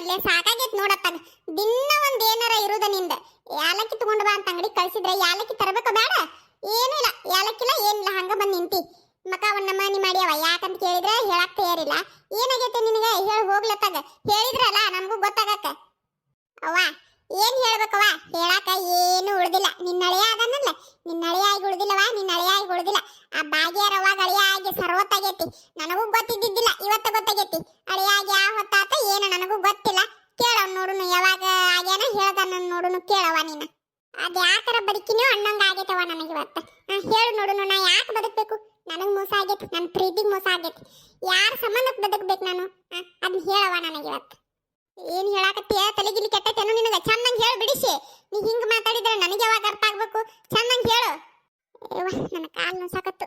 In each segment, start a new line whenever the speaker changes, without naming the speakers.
ಅಲ್ಲೇ ಸಾಕಾಗೈತ್ ನೋಡತ್ತಾಗ. ದಿನ ಒಂದ್ ಏನಾರ ಇರುದ ನಿಂದ. ಯಾಲಕ್ಕಿ ತಗೊಂಡ್ ಬಾ ಅಂತ ಅಂಗಡಿ ಕಳ್ಸಿದ್ರೆ ಯಾಲಕ್ಕಿ ತರಬೇಕ ಬೇಡ? ಏನೂ ಇಲ್ಲ, ಯಾಲಕ್ಕಿಲ್ಲ ಏನಿಲ್ಲ, ಹಂಗ ಬಂದ್ ನಿಂತಿ ಮಕಾವನ್ನ ಮನಿ ಮಾಡ್ಯಾವ. ಯಾಕಂತ ಕೇಳಿದ್ರೆ ಹೇಳಕ್ ತಯಾರಿಲ್ಲ. ಏನಾಗೈತೆ ನಿನಗೆ ಹೇಳಿ ಹೋಗ್ಲತ್ತಾಗ. ಹೇಳಿದ್ರಲ್ಲ ನಮಗೂ ಗೊತ್ತಾಗಕ್ಕ. ಅವ್ವ ಏನ್ ಹೇಳ್ಬೇಕವ್ವ, ಹೇಳಾಕ ಏನು ಉಳ್ದಿಲ್ಲ. ನಿನ್ನ ಅಳಿಯ ಅದನ್ನಲ್ಲ, ನಿನ್ನ ಅಳಿಯ ಆಗಿ ಉಳ್ದಿಲ್ಲವ, ನಿನ್ನ ಅಳಿಯ ಆಗಿ ಉಳ್ದಿಲ್ಲ. ಆ ಭಾಗ್ಯರವ್ವ ಅಳಿಯ ಆಗಿ ಸರ್ವತ್ತಾಗೈತಿ. ನನಗೂ ಗೊತ್ತಿದ್ದಿದ್ದಿಲ್ಲ, ಇವತ್ತ ಗೊತ್ತಾಗೈತಿ. ಅಳಿಯ ಆಗಿ ಯಾವ ಹೊತ್ತಾತ ಏನು ನನಗೂ ಗೊತ್ತಿಲ್ಲ. ಕೇಳವ್ ನೋಡುನು, ಯಾವಾಗ ಆಗ್ಯಾನ ಹೇಳ್ದಾನ ನೋಡುನು, ಕೇಳವ ನೀನು. ಅದ್ ಯಾಕರ ಬದುಕಿನೋ ಅನ್ನಂಗ ಆಗೈತವ ನನಗೆ ಇವತ್ತ. ಹೇಳು ನೋಡುನು, ನಾ ಯಾಕೆ ಬದುಕಬೇಕು? ನನಗ್ ಮೋಸ ಆಗೈತಿ, ನನ್ನ ಪ್ರೀತಿಗೆ ಮೋಸ ಆಗೈತಿ. ಯಾರ ಸಂಬಂಧಕ್ಕೆ ಬದುಕಬೇಕು ನಾನು? ಅದನ್ನ ಹೇಳವ ನನಗೆ ಇವತ್ತು. ಏನ್ ಹೇಳಾಕತ್ತೀಯ? ತಲೆಗಿಲಿ ಕೆಟ್ಟೈತೇನು ನಿನಗ? ಚಂದಂಗ್ ಹೇಳು ಬಿಡಿಸಿ. ನೀ ಹಿಂಗ್ ಮಾತಾಡಿದ್ರೆ ನನಗೆ ಯಾವಾಗ ಅರ್ಥ ಆಗ್ಬೇಕು? ಚಂದಂಗ್ ಹೇಳು. ನನ್ನ ಕಾಲ್ ನೋಸಾಕತ್ತು.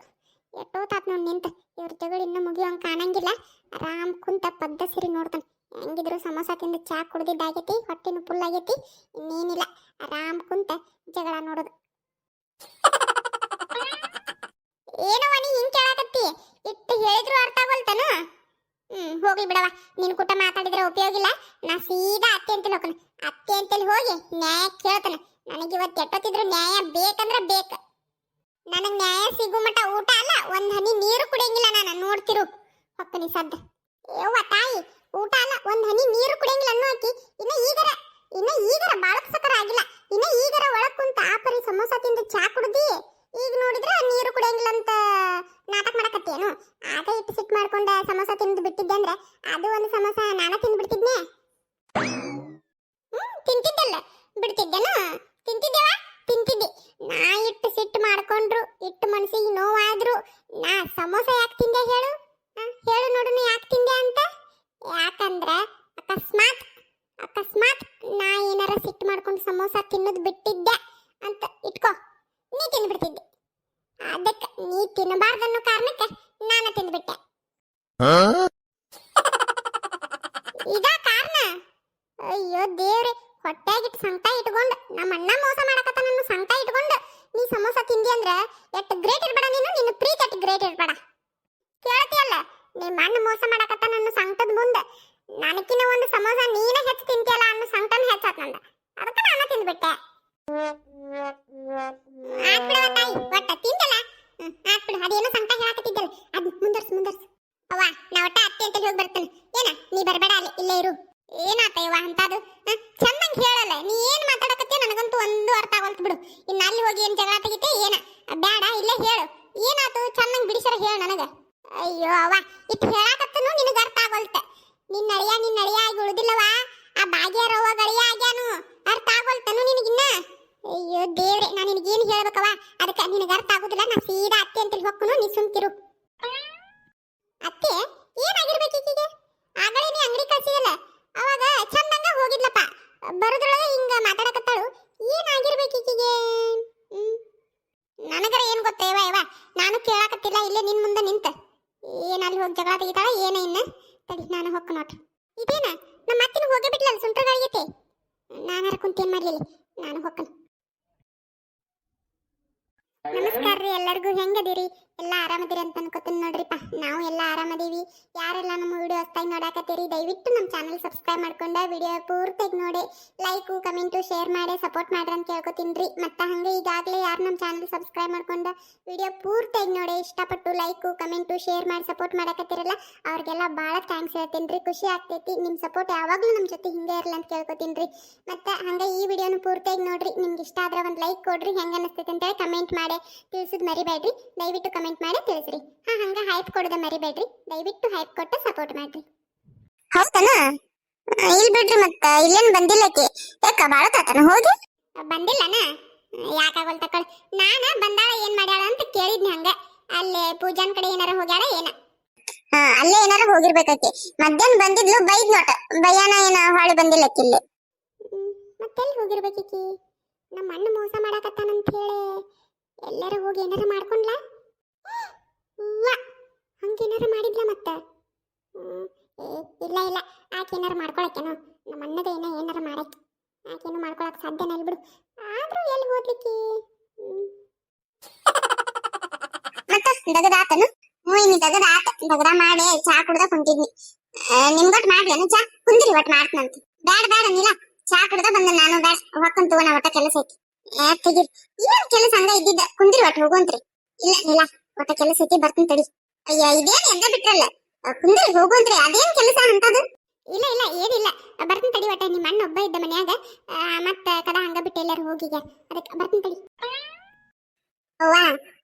ಎಷ್ಟೋತಾತ್ ನೋಡ್ ನಿಂತ. ಇವ್ರ ಜಗಳ ಇನ್ನೂ ಮುಗಿಯೋಂಗ್ ಕಾಣಂಗಿಲ್ಲ. ಆರಾಮ್ ಕುಂತ ಪದ್ದ ಸಿರಿ ನೋಡ್ತಾನೆ. ಹೆಂಗಿದ್ರು ಸಮೋಸ ತಿಂದು ಚಾ ಕುಡ್ದಿದ್ದಾಗೈತಿ, ಹೊಟ್ಟೆನು ಫುಲ್ ಆಗೈತಿ. ಇನ್ನೇನಿಲ್ಲ, ಆರಾಮ್ ಕುಂತ ಜಗಳ ನೋಡೋದು. ಏನವ ನೀ ಹಿಂಗ್ ಕೇಳಾಕತ್ತಿ? ಇಟ್ಟು ಹೇಳಿದ್ರು ಅರ್ಥ ಆಗೋಲ್ತನು? ಹೋಗ್ಲಿ ಬಿಡವ, ನಿನ್ ಕೂಟ ಮಾತಾಡಿದ್ರೆ ಉಪಯೋಗ ಇಲ್ಲ. ನಾ ಸೀದಾ ಅತ್ತೆ ಅಂತೇಳಿ ಹೋಗ್ತಾನೆ. ಅತ್ತೆ ಅಂತೇಳಿ ಹೋಗಿ ನ್ಯಾಯ ಕೇಳ್ತಾನೆ. ನನಗೆ ಇವತ್ತು ಎಟ್ಟೊತ್ತಿದ್ರು ನ್ಯಾಯ ಬೇಕಂದ್ರೆ ಬೇಕ. ನನಗ್ ನ್ಯಾಯ ಸಿಗು ಮಟ ಊಟ ಅಲ್ಲ, ಒಂದ್ ಹನಿ ನೀರು ಕುಡಿಯಂಗಿಲ್ಲ. ನಾನು ನೋಡ್ತಿರು ಹೊಕ್ಕನಿ ಸದ್ದ. ಯವ್ವ ತಾಯಿ, ಊಟ ಅಲ್ಲ, ಒಂದ್ ಹನಿ ನೀರು ಕುಡಿಯಂಗಿಲ್ಲ ಅನ್ನೋ ಆಕಿ. ಇನ್ನ ಈಗರ ಬಾಳಕ್ ಸಕರ ಆಗಿಲ್ಲ. ಇನ್ನ ಈಗರ ಒಳಗ್ ಕುಂತ ಆಪರಿ ಸಮೋಸ ತಿಂದು ಚಾ ಕುಡ್ದಿ. ಈಗ ನೋಡಿದ್ರೆ ನೀರು ಕುಡಿಯಂಗಿಲ್ಲ ಅಂತ ನಾಟಕ ಮಾಡಕತ್ತೇನು? ಆಗ ಇಟ್ಟು ಸಿಟ್ಟು ಮಾಡ್ಕೊಂಡ ಸಮೋಸ ತಿಂದು ಬಿಟ್ಟಿದ್ದೆ ಅಂದ್ರೆ ಅದು ಒಂದು ಸಮೋಸ ನಾನ ತಿಂದು ಬಿಡ್ತಿದ್ನೆ. ತಿಂತಿದ್ದಲ್ಲ, ಬಿಡ್ತಿದ್ದೇನು? ತಿಂತಿದ್ದೇವಾ? ತಿಂತಿದ್ದೆ. ನಾ ಇಟ್ಟು ಸಿಟ್ಟು ಮಾಡ್ಕೊಂಡ್ರು, ಇಟ್ಟು ಮನಸ್ಸಿಗೆ ನೋವಾದ್ರು ನಾ ಸಮೋಸ ಯಾಕೆ ತಿಂದೆ ಹೇಳು? ಹೇಳು ನೋಡುನು, ಯಾಕೆ ತಿಂದೆ ಅಂತ? ಯಾಕಂದ್ರ ಅಕಸ್ಮಾತ್ ನಾ ಏನಾರ ಸಿಟ್ಟು ಮಾಡ್ಕೊಂಡು ಸಮೋಸ ತಿನ್ನೋದು ಬಿಟ್ಟಿದ್ದೆ ಅಂತ ಇಟ್ಕೋ, ನೀ ತಿಂದ್ಬಿಡ್ತಿದ್ದೆ. ಅದಕ್ಕೆ ನೀ ತಿನ್ನಬಾರ್ದನ್ನೋ ಕಾರಣಕ್ಕೆ ನಾನು ತಿಂದ್ಬಿಟ್ಟೆ. ಇದಾ ಕಾರಣ? ಅಯ್ಯೋ ದೇವ್ರೆ, ಹೊಟ್ಟೆಗಿಟ್ಟು ಸಂಕಟ ಇಟ್ಕೊಂಡು ನಮ್ಮ ಅಣ್ಣ ಮೋಸ ಮಾಡಕತ್ತ ನನ್ನ ಸಂಕಟ ಇಟ್ಕೊಂಡು ನೀ ಸಮೋಸ ತಿಂದಿ ಅಂದ್ರೆ ಎಷ್ಟು ಗ್ರೇಟ್ ಇರ್ಬೇಡ ನೀನು. ನಿನ್ನ ಪ್ರೀತಿ ಎಷ್ಟು ಗ್ರೇಟ್ ಇರ್ಬೇಡ. ಕೇಳ್ತಿಯಲ್ಲ, ನಿಮ್ಮ ಅಣ್ಣ ಮೋಸ ಮಾಡಕತ್ತ ನನ್ನ ಸಂಕಟದ ಮುಂದೆ ನನಕಿನ ಒಂದು ಸಮೋಸ ನೀನೇ ಹೆಚ್ಚು ತಿಂತಿಯಲ್ಲ ಅನ್ನೋ ಸಂಕಟನ ಹೆಚ್ಚಾತ್ ನಂದ. ಅದಕ್ಕೆ ನಾನು ತಿಂದ್ಬಿಟ್ಟೆ. ಆತ್ಬಿಡವ ತಾಯಿ, ಒಟ್ಟ ತಿಂದಲ್ಲ, ಆತ್ಬಿಡು. ಅದೇನೋ ಸಂಕಟ ಹೇಳಕತ್ತಿದ್ದಲ್ಲ, ಅದು ಮುಂದರ್ಸು. ಅವ್ವ ನಾ ಒಟ್ಟ ಅತ್ತೆ ಅಂತ ಹೋಗಿ ಬರ್ತೇನೆ. ಏನ ನೀ ಬರಬೇಡ, ಅಲ್ಲಿ ಇಲ್ಲೇ ಇರು. ಏನಾತ ಇವ ಅಂತದು? ಚಂದಂಗ್ ಹೇಳಲ್ಲ. ನೀ ಏನ್ ಮಾತಾಡಕತ್ತೀಯ ನನಗಂತೂ ಒಂದು ಅರ್ಥ ಆಗೋಲ್ತು ಬಿಡು. ಇನ್ನು ಅಲ್ಲಿ ಹೋಗಿ ಏನ್ ಜಗಳ ತೆಗಿತೆ ಏನ? ಬೇಡ, ಇಲ್ಲೇ ಹೇಳು. ಏನಾತು? ಚಂದಂಗ್ ಬಿಡಿಸರ ಹೇಳು ನನಗ. ಅಯ್ಯೋ ಅವ್ವ, ಇಟ್ಟು ಹೇಳಾಕತ್ತನು ನಿನಗೆ ಅರ್ಥ ಆಗೋಲ್ತ. ನಿನ್ನ ಅಳಿಯ ಆಗಿ ಉಳಿದಿಲ್ಲವ, ಆ ಭಾಗ್ಯರವ್ವ ಗಳಿಯ ಆಗ್ಯಾನು. ಅರ್ಥ ಆಗೋಲ್ತನು ನಿನಗಿನ್ನ? ಅಯ್ಯೋ ದೇವ್ರೆ, ನಾನು ನಿನಗೇನು ಹೇಳ್ಬೇಕವ? ಅದಕ್ಕೆ ನಿನಗೆ ಅರ್ಥ ಆಗುದಿಲ್ಲ. ನಾ ಸೀದಾ ಅತ್ತೆ ಅಂತೇಳಿ ಹೋಗ್ಕೊನು, ನೀ ಸುಮ್ಕಿರು. ಅತ್ತೆ ಏನಾಗಿರ್ಬೇಕು ಈಕಿಗೆ? ಆಗಲೇ ನೀ ಅಂಗಡಿ ಕಳ್ಸಿದಲ್ಲ, ಅವಾಗ ಚಂದಂಗ ಹೋಗಿದ್ಲಪ್ಪ. ಬರೋದ್ರೊಳಗೆ ಹಿಂಗ ಮಾತಾಡಕತ್ತಾಳು. ಏನಾಗಿರ್ಬೇಕು ಈಕಿಗೆ? ನನಗರ ಏನ್ ಗೊತ್ತೇವ ಯವ, ನಾನು ಕೇಳಾಕತ್ತಿಲ್ಲ. ಇಲ್ಲೇ ನಿನ್ ಮುಂದೆ ನಿಂತ ಏನಲ್ಲಿ ಹೋಗಿ ಜಗಳ ತೆಗಿತಾಳ ಏನ? ಇನ್ನ ತಡಿ, ನಾನು ಹೊಕ್ಕ ನೋಡ್ರಿ. ಇದೇನ ನಮ್ಮ ಅತ್ತಿನ ಹೋಗೇ ಬಿಟ್ಲಲ್ಲ ಸುಂಟ್ರಗಾಗೈತೆ. ನಾನಾರ ಕುಂತೇನ್ ಮಾಡ್ಲಿಲ್ಲ, ನಾನು ಹೊಕ್ಕನ. ನಮಸ್ಕಾರ ರೀ ಎಲ್ಲರಿಗೂ. ಹೆಂಗದಿರಿ? ಎಲ್ಲ ಆರಾಮದಿರಿ ಅಂತ ಅನ್ಕೋತೀನಿ ನೋಡ್ರಿಪ್ಪ. ನಾವು ಎಲ್ಲ ಆರಾಮದೀವಿ. ಯಾರೆಲ್ಲ ನಮ್ಮ ವಿಡಿಯೋ ಹೊಸ್ತಾಗಿ ನೋಡಾಕತ್ತೀರಿ ದಯವಿಟ್ಟು ನಮ್ಮ ಚಾನಲ್ ಸಬ್ಸ್ಕ್ರೈಬ್ ಮಾಡ್ಕೊಂಡು ವಿಡಿಯೋ ಪೂರ್ತಿಯಾಗಿ ನೋಡಿ ಲೈಕು ಕಮೆಂಟು ಶೇರ್ ಮಾಡಿ ಸಪೋರ್ಟ್ ಮಾಡ್ರಿ ಅಂತ ಕೇಳ್ಕೊತೀನಿ ರೀ. ಮತ್ತು ಹಾಗೆ ಈಗಾಗಲೇ ಯಾರು ನಮ್ಮ ಚಾನಲ್ ಸಬ್ಸ್ಕ್ರೈಬ್ ಮಾಡ್ಕೊಂಡು ವಿಡಿಯೋ ಪೂರ್ತಿಯಾಗಿ ನೋಡಿ ಇಷ್ಟಪಟ್ಟು ಲೈಕು ಕಮೆಂಟು ಶೇರ್ ಮಾಡಿ ಸಪೋರ್ಟ್ ಮಾಡಾಕತ್ತೀರಲ್ಲ ಅವ್ರಿಗೆಲ್ಲ ಭಾಳ ಥ್ಯಾಂಕ್ಸ್ ಹೇಳ್ತೀನಿ ರೀ. ಖುಷಿ ಆಗ್ತೈತಿ. ನಿಮ್ಮ ಸಪೋರ್ಟ್ ಯಾವಾಗಲೂ ನಮ್ಮ ಜೊತೆ ಹಿಂಗೆ ಇರಲಿ ಅಂತ ಕೇಳ್ಕೊತೀನಿ ರೀ. ಮತ್ತು ಹಾಗೆ ಈ ವಿಡಿಯೋನ ಪೂರ್ತಿಯಾಗಿ ನೋಡ್ರಿ. ನಿಮ್ಗೆ ಇಷ್ಟ ಆದ್ರೆ ಒಂದು ಲೈಕ್ ಕೊಡ್ರಿ. ಹೆಂಗೆ ಅನಿಸ್ತೈತೆ ಅಂತೇಳಿ ಕಮೆಂಟ್ ಮಾಡಿ ತಿಳಿಸೋದು ಮರಿಬೇಡ್ರಿ. ದಯವಿಟ್ಟು ಕಮೆಂಟ್ ಮಾಡಿ ತಿಳಿಸ್ರಿ. ಹಂಗ ಹೈಪ್ ಕೊಡೋದ ಮರಿಬೇಡ್ರಿ. ದಯವಿಟ್ಟು ಹೈಪ್ ಕೊಟ್ಟು ಸಪೋರ್ಟ್ ಮಾಡ್ರಿ. ಹೌದನ? ಇಲ್ಲಿ ಬಿಡ್ರಿ. ಮತ್ತ ಇಲ್ಲೇನು ಬಂದಿಲ್ಲಕ್ಕೆ? ಯಾಕ ಬಾಳ ತಾತನ ಹೋಗಿ ಬಂದಿಲ್ಲನ? ಯಾಕಾಗಲ್ ತಕೊಳ್ಳಿ. ನಾನ ಬಂದಾಳ ಏನ್ ಮಾಡ್ಯಾಳ ಅಂತ ಕೇಳಿದ್ನಿ. ಹಂಗ ಅಲ್ಲೇ ಪೂಜಾನ್ ಕಡೆ ಏನಾರ ಹೋಗ್ಯಾಳ ಏನ? ಅಲ್ಲೇ ಏನಾರ ಹೋಗಿರ್ಬೇಕಕ್ಕೆ. ಮಧ್ಯಾಹ್ನ ಬಂದಿದ್ಲು, ಬೈದ್ ನೋಟ. ಭಯಾನ ಏನ ಹೊಳೆ ಬಂದಿಲ್ಲಕ್ಕೆ ಇಲ್ಲಿ. ಮತ್ತೆಲ್ಲಿ ಹೋಗಿರ್ಬೇಕಿ? ನಮ್ಮ ಅಣ್ಣ ಮೋಸ ಮಾಡಾಕತ್ತಾನಂತ ಹೇಳಿ ಎಲ್ಲಾರ ಹೋಗಿ ಏನಾರ ಮಾಡ್ಕೊಂಡ್ಲ? ಹಂಗೇನಾರ ಮಾಡಿದ್ಲ ಮತ್ತ? ಇಲ್ಲ ಆಕೆ ಏನಾರ ಮಾಡ್ಕೊಳಕೇನು? ನಮ್ಮ ಅಣ್ಣದ ಏನಾರ ಮಾಡಕ್ಕೆ ಆಕೇನು ಮಾಡ್ಕೊಳಕ್ ಸಾಧ್ಯನೇ ಇಲ್ಲ ಬಿಡು. ಆದ್ರೂ ಎಲ್ಲಿ ಹೋಗ್ಲಿಕ್ಕಿ? ಮತ್ತ ದಗದಾತನು? ಇನ್ನು ದಗದ ಮಾಡಿ ಚಾ ಕುಡ್ದ ಕುಂತಿದ್ನಿ. ನಿಮ್ಗೊಟ್ಟು ಮಾಡ್ಲೇನು ಚಾ? ಕುಂದಿರಿ ಒಟ್ಟು ಮಾಡ್ತನಂತ. ಬ್ಯಾಡ ಬ್ಯಾಡ ನೀಲ, ಚಾ ಕುಡ್ದ ಬಂದ ನಾನು. ಬ್ಯಾಡ ಹೊಕ್ಕಂತ ತಗೋಣ, ಒಟ್ಟ ಕೆಲಸ ಐತಿ. ತೆಗಿರಿ, ಏನ್ ಕೆಲಸ ಹಂಗ ಇದ್ದಿದ್ದ. ಕುಂದ್ರಿ ಒಟ್ಟು ಹೋಗುವಂತ್ರಿ. ಇಲ್ಲ ನೀಲ, ಒಟ್ಟ ಕೆಲಸ ಐತಿ, ಬರ್ತೀನಿ ತಡಿ. ಅಯ್ಯ ಇದೇನ್ ಎಂದ ಬಿಟ್ರಲ್ಲ, ಕುಂದ್ರಿ ಹೋಗುವಂತ್ರಿ. ಅದೇನ್ ಕೆಲಸ ಅಂತದು? ಇಲ್ಲ ಇಲ್ಲ ಏನಿಲ್ಲ, ಬರ್ತೀನಿ ತಡಿ. ಒಟ್ಟ ನಿಮ್ಮ ಅಣ್ಣ ಒಬ್ಬ ಇದ್ದ ಮನ್ಯಾಗ, ಮತ್ತ ಕದ ಹಂಗ ಬಿಟ್ಟು ಎಲ್ಲಾರು ಹೋಗಿಗ, ಅದಕ್ಕೆ ಬರ್ತೀನಿ ತಡಿ. ಅವ್ವ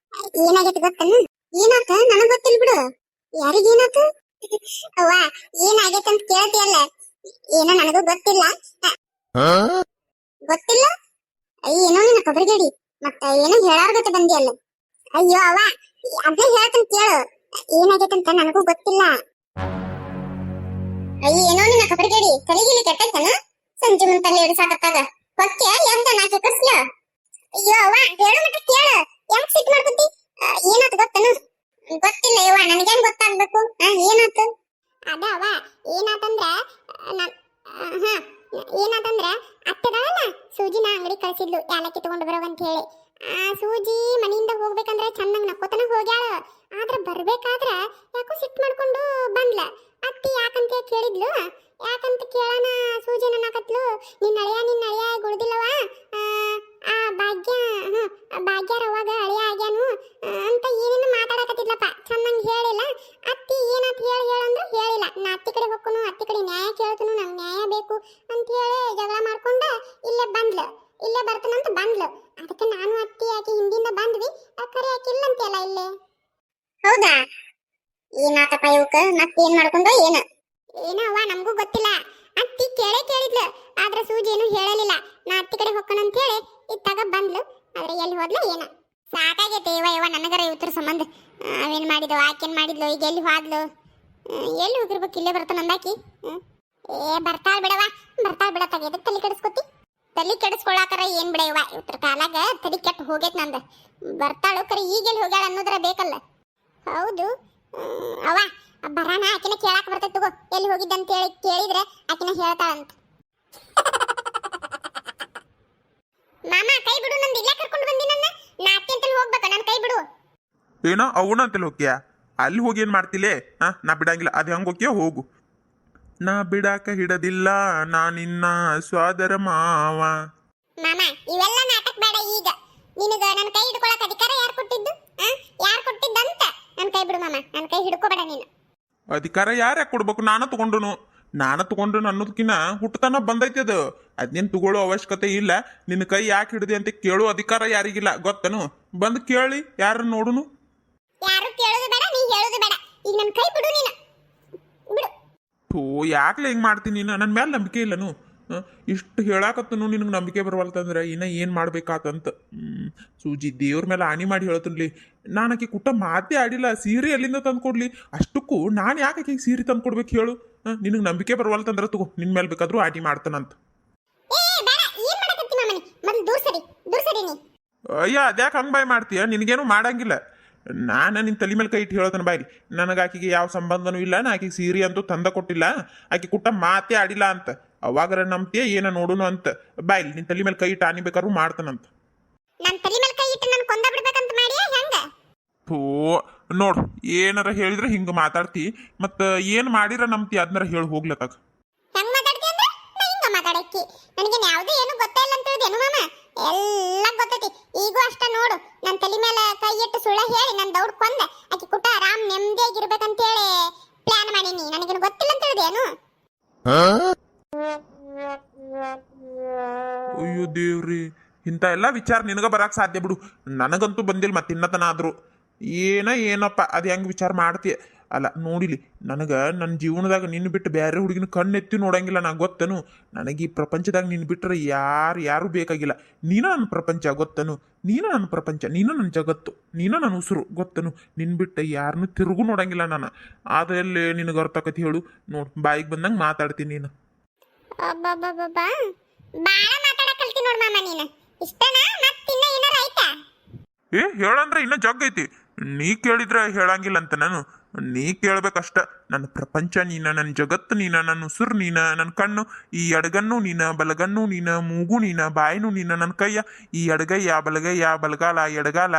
ಏನಾಗೈತಿ ಗೊತ್ತೇನು? ಏನಾತ ನನಗ್ ಗೊತ್ತಿಲ್ಲ ಬಿಡು. ಯಾರಿಗೇನಾತ? ಅವ್ವ ಏನಾಗೈತೆ ಅಂತ ಕೇಳ್ತಿಯಲ್ಲ, ಏನೋ ನನಗೂ ಗೊತ್ತಿಲ್ಲ. ಗೊತ್ತಿಲ್ಲ? ಏನೋ ನಿನ್ನ ಕೊಬ್ಬರಿಗೇಡಿ, ಮತ್ತ ಏನೋ ಹೇಳಾರ್ಗತ್ತೆ ಬಂದಿಯಲ್ಲ. ಅಯ್ಯೋ ಅವ್ವ, ಅದೇ ಹೇಳ್ತಂತ ಕೇಳು. ಏನಾಗೈತೆ ಅಂತ ನನಗೂ ಗೊತ್ತಿಲ್ಲ. ಏನೋ ನಿನ್ನ ಕೊಬ್ಬರಿಗೇಡಿ, ತಲೆಗಿಲಿ ಕೆಟ್ಟೈತನ? ಸಂಜೆ ಮುಂತಲ್ಲಿ ಎಡ್ಸಾಕತ್ತಾಗ ಹೊಕ್ಕೆ ಎಂತ ನಾಚ ಕಸ್ಲ. ಅಯ್ಯೋ ಅವ್ವ, ಹೇಳು ಮಟ್ಟ ಕೇಳು. ಯಾಕೆ ಸಿಟ್ ಮಾಡ್ಕೊತಿ? ಏನಾತ ಗೊತ್ತೇನು? ಗೊತ್ತಿಲ್ಲ ಯವ್ವ, ನನಗೇನ್ ಗೊತ್ತಾಗ್ಬೇಕು? ಏನಾತು? ಅದ ಅವ್ವ, ಏನಾತಂದ್ರ ಏನಾತಂದ್ರ ಅತ್ತದಲ್ಲ ಸೂಜಿನ ಅಂಗಡಿ ಕಳ್ಸಿದ್ಲು ಯಾಲಕ್ಕಿ ತಗೊಂಡು ಬರೋವಂತ ಹೇಳಿ. ಆ ಸೂಜಿ ಮನೆಯಿಂದ ಹೋಗ್ಬೇಕಂದ್ರೆ ಚೆನ್ನಾಗಿ ನಕ್ಕೋತನ ಹೋಗ್ಯಾಳ. ಆದ್ರ ಬರ್ಬೇಕಾದ್ರ ಯಾಕೋ ಸಿಟ್ ಮಾಡ್ಕೊಂಡು ಬಂದ್ಲ. ಅತ್ತಿ ಯಾಕಂತ ಕೇಳಿದ್ಲು. ಯಾಕಂತ ಕೇಳೋಣ ಸೂಜಿ ನನ್ನಕತ್ಲು, ನಿನ್ನ ಅಳಿಯ ಗುಡ್ದಿಲ್ಲವ, ಆ ಭಾಗ್ಯ ರವಾಗ ಅಳಿಯ ಆಗ್ಯಾನು ಅಂತ ಏನೇನು ಮಾತಾಡಕತ್ತಿದ್ಲಪ್ಪ. ಚೆನ್ನಾಗಿ ಹೇಳಿಲ್ಲ. ಅತ್ತಿ ಏನಂತ ಹೇಳಂದ್ರೆ ಹೇಳಿಲ್ಲ. ನಾ ಅತ್ತಿ ಕಡೆ ಹೋಗ್ಕೊನು, ಅತ್ತಿ ಕಡೆ ನ್ಯಾಯ ಕೇಳ್ತನು, ನಂಗೆ ನ್ಯಾಯ ಬೇಕು ಅಂತ ಹೇಳಿ ಜಗಳ ಮಾಡ್ಕೊಂಡ ಇಲ್ಲೇ ಬಂದ್ಲು. ಇಲ್ಲೇ ಬರ್ತಾನಂತ ಬಂದ್ಲು. ಅದಕ್ಕೆ ನಾನು ಅತ್ತಿ ಆಕಿ ಹಿಂದಿಂದ ಬಂದ್ವಿ. ಕರೆ ಆಕಿಲ್ಲ ಅಂತೆಲ್ಲ ಇಲ್ಲೇ. ಹೌದಾ? ಏನಾತಪ್ಪ ಇವಕ್ಕ? ಮತ್ತೇನ್ ಮಾಡ್ಕೊಂಡೋ ಏನ? ಏನವ್ವ ನಮಗೂ ಗೊತ್ತಿಲ್ಲ. ಅತ್ತಿ ಕೇಳಿದ್ಲು, ಆದ್ರೆ ಸೂಜಿ ಏನು ಹೇಳಲಿಲ್ಲ. ನಾ ಅತ್ತಿ ಕಡೆ ಹೋಗ್ಕಣ ಅಂತ ಹೇಳಿ ಇತ್ತಾಗ ಬಂದ್ಲು. ಆದ್ರೆ ಎಲ್ಲಿ ಹೋದ್ಲು ಏನ? ಸಾಕಾಗೈತೆ ಯವ್ವ ನನಗರ ಇವತ್ತರ ಸಂಬಂಧ. ಅವೇನ್ ಮಾಡಿದ್ವು, ಆಕೇನ್ ಮಾಡಿದ್ಲು, ಈಗ ಎಲ್ಲಿ ಹೋದ್ಲು? ಎಲ್ಲಿ ಹೋಗಿರ್ಬೇಕು? ಇಲ್ಲೇ ಬರ್ತಾನ ಅಂದಾಕಿ. ಬರ್ತಾಳ ಬಿಡ ತಗ. ಎದಕ್ಕೆ ತಲೆ ಕೆಡಿಸ್ಕೊತಿ? ತಲೆ ಕೆಡಿಸ್ಕೊಳಾಕರ ಏನ್ ಬಿಡವ್ವ, ಇವತ್ತರ ಕಾಲಾಗ ತಲೆ ಕೆಟ್ಟ ಹೋಗೈತ್ ನಂದ. ಬರ್ತಾಳು ಕರೆ ಈಗೆಲ್ಲಿ ಹೋಗ್ಯಾಳ ಅನ್ನೋದ್ರ ಬೇಕಲ್ಲ. ಹೌದು ಅವ್ವ, ಬರಾನ ಆಕಿನ ಕೇಳಾಕ ಬರ್ತೈತಿ ತಗೋ. ಎಲ್ಲಿ ಹೋಗಿದ್ದಂತ ಹೇಳಿ ಕೇಳಿದ್ರೆ ಆಕಿನ ಹೇಳ್ತಾಳಂತ. ಮಾಮ ಕೈ ಬಿಡು, ನಂದು ಇಲ್ಲೇ ಕರ್ಕೊಂಡು ಬಂದಿ ನನ್ನ. ನಾ ಅತ್ತಿ ಅಂತಲ್ಲಿ ಹೋಗ್ಬೇಕ, ನನ್ನ ಕೈ ಬಿಡು.
ಏನೋ ಅವನ ಅಂತಲ್ಲಿ ಹೋಗ್ಯಾ? ಅಲ್ಲಿ ಹೋಗಿ ಏನ್ ಮಾಡ್ತಿಲೇ? ನಾ ಬಿಡಂಗಿಲ್ಲ. ಅದು ಹೆಂಗ್ ಹೋಗ್ಯಾ ಹೋಗು. ನಾ ಬಿಡಾಕ ಹಿಡದಿಲ್ಲ, ನಾ ನಿನ್ನ ಸ್ವಾದರ ಮಾವ.
ಮಾಮ ಇವೆಲ್ಲ ನಾಟಕ ಬೇಡ ಈಗ. ನಿನಗ ನನ್ನ ಕೈ ಹಿಡ್ಕೊಳಕ ಅಧಿಕಾರ ಯಾರು ಕೊಟ್ಟಿದ್ದು? ಯಾರು ಕೊಟ್ಟಿದ್ದಂತ? ನನ್ನ ಕೈ ಬಿಡು ಮಾಮ, ನನ್ನ ಕೈ ಹಿಡ್ಕೋಬೇಡ ನೀನು.
ಅಧಿಕಾರ ಯಾರ್ಯಾಕೆ ಕೊಡ್ಬೇಕು? ನಾನ ತಗೊಂಡು ಅನ್ನೋದಕ್ಕಿನ್ನ ಹುಟ್ಟತನ ಬಂದೈತಿ ಅದು. ಅದ್ನೇನ್ ತಗೊಳ್ಳೋ ಅವಶ್ಯಕತೆ ಇಲ್ಲ. ನಿನ್ನ ಕೈ ಯಾಕೆ ಹಿಡ್ದಿ ಅಂತ ಕೇಳೋ ಅಧಿಕಾರ ಯಾರಿಗಿಲ್ಲ, ಗೊತ್ತನು? ಬಂದು ಕೇಳಿ, ಯಾರು ನೋಡುನು.
ಯಾರು ಕೇಳೋದು ಬೇಡ, ನೀ ಹೇಳೋದು ಬೇಡ. ಈಗ ನನ್ನ ಕೈ ಬಿಡು ನೀನು, ಬಿಡು.
ಥೋ, ಯಾಕ್ಲೆ ಹಿಂಗೆ ಮಾಡ್ತೀನಿ ನೀನು? ನನ್ನ ಮೇಲೆ ನಂಬಿಕೆ ಇಲ್ಲನು? ಇಷ್ಟು ಹೇಳಾಕತ್ತನು ನಿನಗೆ ನಂಬಿಕೆ ಬರವಲ್ತಂದ್ರೆ ಇನ್ನ ಏನು ಮಾಡ್ಬೇಕಾತಂತ. ಸೂಜಿ ದೇವ್ರ ಮೇಲೆ ಆಣಿ ಮಾಡಿ ಹೇಳ್ತನ್ಲಿ, ನಾನು ಆಕೆ ಕುಟ್ಟ ಮಾತೇ ಆಡಿಲ್ಲ. ಸೀರೆ ಎಲ್ಲಿಂದ ತಂದು ಕೊಡ್ಲಿ? ಅಷ್ಟಕ್ಕೂ ನಾನು ಯಾಕೆ ಆಕೆಗೆ ಸೀರೆ ತಂದು ಕೊಡ್ಬೇಕು ಹೇಳು? ನಿನಗೆ ನಂಬಿಕೆ ಬರವಲ್ತಂದ್ರೆ ತಗೋ, ನಿನ್ನ ಮೇಲೆ ಬೇಕಾದ್ರೂ ಆಟಿ ಮಾಡ್ತಾನಂತ. ಅಯ್ಯ ಅದ್ಯಾಕೆ ಹಂಗೆ ಬಾಯ್ ಮಾಡ್ತೀಯ? ನಿನಗೇನು ಮಾಡಂಗಿಲ್ಲ. ನಾನು ನಿನ್ನ ತಲೆ ಮೇಲೆ ಕೈ ಇಟ್ಟು ಹೇಳ್ತಾನೆ ಬಾಯ್ಲಿ. ನನಗೆ ಆಕೆಗೆ ಯಾವ ಸಂಬಂಧನೂ ಇಲ್ಲ. ನಾ ಆಕೆಗೆ ಸೀರೆ ಅಂತೂ ತಂದ ಕೊಟ್ಟಿಲ್ಲ. ಆಕೆ ಕುಟ್ಟ ಮಾತೇ ಆಡಿಲ್ಲ ಅಂತ. ಅವಾಗರ ನಂಬ್ತೀಯ ಏನ ನೋಡುನು ಅಂತ. ಬಾಯ್ಲಿ ನಿನ್ನ ತಲೆ ಮೇಲೆ ಕೈ ಇಟ್ಟು ಆನಿ ಬೇಕಾದ್ರೂ ಮಾಡ್ತಾನಂತ. ಥೋ ನೋಡು, ಏನಾರ ಹೇಳಿದ್ರೆ ಹಿಂಗೆ ಮಾತಾಡ್ತಿ. ಮತ್ತು ಏನು ಮಾಡಿರ ನಂಬ್ತಿ ಅದನ್ನಾರ ಹೇಳಿ ಹೋಗ್ಲತ್ತಾಗ.
ಎಲ್ಲ ಗೊತ್ತೈತಿ. ಈಗೂ ಅಷ್ಟ ನೋಡು, ನನ್ನ ತಲೆ ಮೇಲೆ ಕೈ ಇಟ್ಟು ಸುಳ್ಳ ಹೇಳಿ ನನ್ನ ದೌಡ್ ಕೊಂದ ಆಕಿ ಕುಟ ಆರಾಮ್ ನೆಮ್ಮದಿಯಾಗಿರ್ಬೇಕಂತ ಹೇಳಿ ಪ್ಲಾನ್ ಮಾಡೀನಿ. ನನಗೇನು ಗೊತ್ತಿಲ್ಲ ಅಂತ ಹೇಳಿದೇನು?
ಅಯ್ಯೋ ದೇವ್ರಿ, ಇಂಥ ಎಲ್ಲ ವಿಚಾರ ನಿನಗ ಬರಕ್ಕೆ ಸಾಧ್ಯ ಬಿಡು. ನನಗಂತೂ ಬಂದಿಲ್ಲ. ಮತ್ತೆ ಇನ್ನತನ ಆದ್ರು ಏನಪ್ಪ ಅದು ಹೆಂಗೆ ವಿಚಾರ ಮಾಡ್ತೀಯ? ಅಲ್ಲ ನೋಡಿಲಿ, ನನಗೆ ನನ್ನ ಜೀವನದಾಗ ನಿನ್ನ ಬಿಟ್ಟು ಬೇರೆ ಹುಡುಗಿನ ಕಣ್ಣೆತ್ತಿ ನೋಡಂಗಿಲ್ಲ. ನಾ ಗೊತ್ತನು, ನನಗೆ ಈ ಪ್ರಪಂಚದಾಗ ನಿನ್ನ ಬಿಟ್ಟರೆ ಯಾರು ಬೇಕಾಗಿಲ್ಲ. ನೀನ ನನ್ನ ಪ್ರಪಂಚ, ಗೊತ್ತನು? ನೀನ ನನ್ನ ಪ್ರಪಂಚ, ನೀನ ನನ್ನ ಜಗತ್ತು, ನೀನ ನನ್ನ ಉಸಿರು, ಗೊತ್ತನು? ನಿನ್ನ ಬಿಟ್ಟು ಯಾರನ್ನೂ ತಿರುಗು ನೋಡಂಗಿಲ್ಲ ನಾನು. ಅದರಲ್ಲಿ ನಿನಗೆ ಅರ್ಥಕತಿ ಹೇಳು ನೋಡು. ಬಾಯಿಗೆ ಬಂದಂಗೆ ಮಾತಾಡ್ತೀನಿ ನೀನು. ಹೇಳಂದ್ರೆ ಇನ್ನ ಜಗ್ ಐತಿ. ನೀ ಕೇಳಿದ್ರೆ ಹೇಳಂಗಿಲ್ಲ ಅಂತ ನಾನು. ನೀ ಕೇಳ್ಬೇಕಷ್ಟ. ನನ್ನ ಪ್ರಪಂಚ ನೀನ, ನನ್ನ ಜಗತ್ತು ನೀನ, ನನ್ನ ಉಸಿರು ನೀನ, ನನ್ನ ಕಣ್ಣು, ಈ ಎಡಗಣ್ಣು ನೀನ, ಬಲಗಣ್ಣು ನೀನ, ಮೂಗು ನೀನ, ಬಾಯಿನೂ ನೀನ, ನನ್ನ ಕೈಯ, ಈ ಎಡಗೈಯ, ಬಲಗೈಯ, ಬಲಗಾಲ, ಎಡಗಾಲ,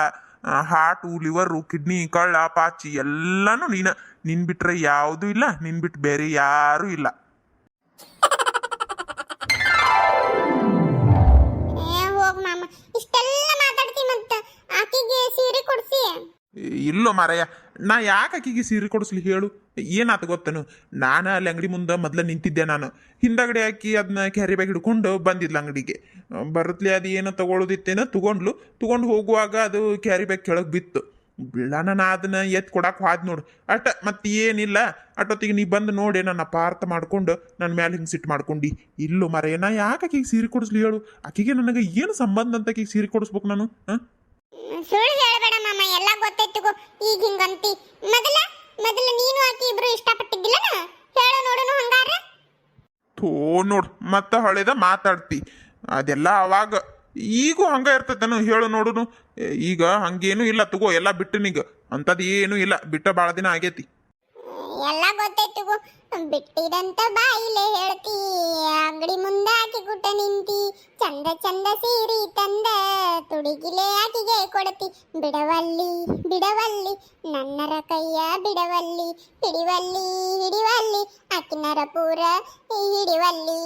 ಹಾರ್ಟು, ಲಿವರು, ಕಿಡ್ನಿ, ಕಳ್ಳ, ಪಾಚಿ ಎಲ್ಲಾನು ನೀನ. ನಿನ್ ಬಿಟ್ರೆ ಯಾವುದೂ ಇಲ್ಲ. ನಿನ್ ಬಿಟ್ಟು ಬೇರೆ ಯಾರೂ ಇಲ್ಲ. ಇಲ್ಲೋ ಮಾರಾಯ, ನಾ ಯಾಕೆ ಆಕಿಗೆ ಸೀರೆ ಕೊಡಿಸ್ಲಿ ಹೇಳು? ಏನಾತ ಗೊತ್ತನು, ನಾನು ಅಲ್ಲಿ ಅಂಗಡಿ ಮುಂದೆ ಮೊದ್ಲು ನಿಂತಿದ್ದೆ. ನಾನು ಹಿಂದಗಡೆ ಹಾಕಿ ಅದನ್ನ ಕ್ಯಾರಿ ಬ್ಯಾಗ್ ಹಿಡ್ಕೊಂಡು ಬಂದಿದ್ಲು ಅಂಗಡಿಗೆ. ಬರತ್ಲಿ ಅದು ಏನೋ ತಗೊಳ್ಳೋದಿತ್ತೇನೋ ತಗೊಂಡು ಹೋಗುವಾಗ ಅದು ಕ್ಯಾರಿ ಬ್ಯಾಗ್ ಕೆಳಗೆ ಬಿತ್ತು. ಬೀಳಾನ ನಾ ಅದನ್ನ ಎತ್ತು ಕೊಡಕ್ಕೆ ಹೋದ್ ನೋಡು. ಮತ್ತೆ ಏನಿಲ್ಲ, ಅಟ್ಟೊತ್ತಿಗೆ ನೀ ಬಂದು ನೋಡಿ ನನ್ನ ಅಪಾರ್ಥ ಮಾಡ್ಕೊಂಡು ನನ್ನ ಮೇಲೆ ಹಿಂಗೆ ಸಿಟ್ಟು ಮಾಡ್ಕೊಂಡು. ಇಲ್ಲೋ ಮಾರಾಯ, ನಾ ಯಾಕೆ ಆಕಿಗೆ ಸೀರೆ ಕೊಡಿಸ್ಲಿ ಹೇಳು? ಆಕಿಗೆ ನನಗೆ ಏನು ಸಂಬಂಧ ಅಂತ ಆಕಿಗೆ ಸೀರೆ ಕೊಡಿಸ್ಬೇಕು ನಾನು?
ಸುಳ್ಳು ಹೇಳಬೇಡ ಮಾಮ, ಎಲ್ಲ ಗೊತ್ತೈತಿಗೋ. ಈಗ ಹಿಂಗಂತಿ ಮೊದಲ ನೀನು ಆಕಿ ಇಬ್ರು ಇಷ್ಟಪಟ್ಟಿದ್ದಿಲ್ಲನ? ಹೇಳು ನೋಡೋಣ ಹಂಗಾರ.
ಥೋ ನೋಡು, ಮತ್ತೆ ಹಳೆದ ಮಾತಾಡ್ತಿ. ಅದೆಲ್ಲ ಅವಾಗ, ಈಗೂ ಹಂಗ ಇರ್ತೈತನು ಹೇಳು ನೋಡುನು. ಈಗ ಹಂಗೇನು ಇಲ್ಲ ತಗೋ, ಎಲ್ಲ ಬಿಟ್ಟನೀಗ. ಅಂಥದ್ದು ಏನೂ ಇಲ್ಲ, ಬಿಟ್ಟ ಭಾಳ ದಿನ ಆಗೈತಿ.
ಎಲ್ಲ ಗೊತ್ತೈತಿಗೋ. ಬಿಟ್ಟಿದಂತ ಬಾಯಿಲೆ ಹೇಳ್ತಿ, ಅಂಗಡಿ ಮುಂದೆ ಆಕಿ ಗುಟ್ಟ ನಿಂತಿ, ಚಂದ ಚಂದ ಸೀರಿ ತಂದ ತುಡಿಗಿಲೆ ಆಕಿಗೆ ಕೊಡತಿ. ಬಿಡವಲ್ಲಿ ಬಿಡವಲ್ಲಿ ನನ್ನರ ಕೈಯ ಬಿಡವಲ್ಲಿ, ಹಿಡಿವಲ್ಲಿ ಹಿಡಿವಲ್ಲಿ ಆಕಿನರ ಪೂರ ಹಿಡಿವಲ್ಲಿ.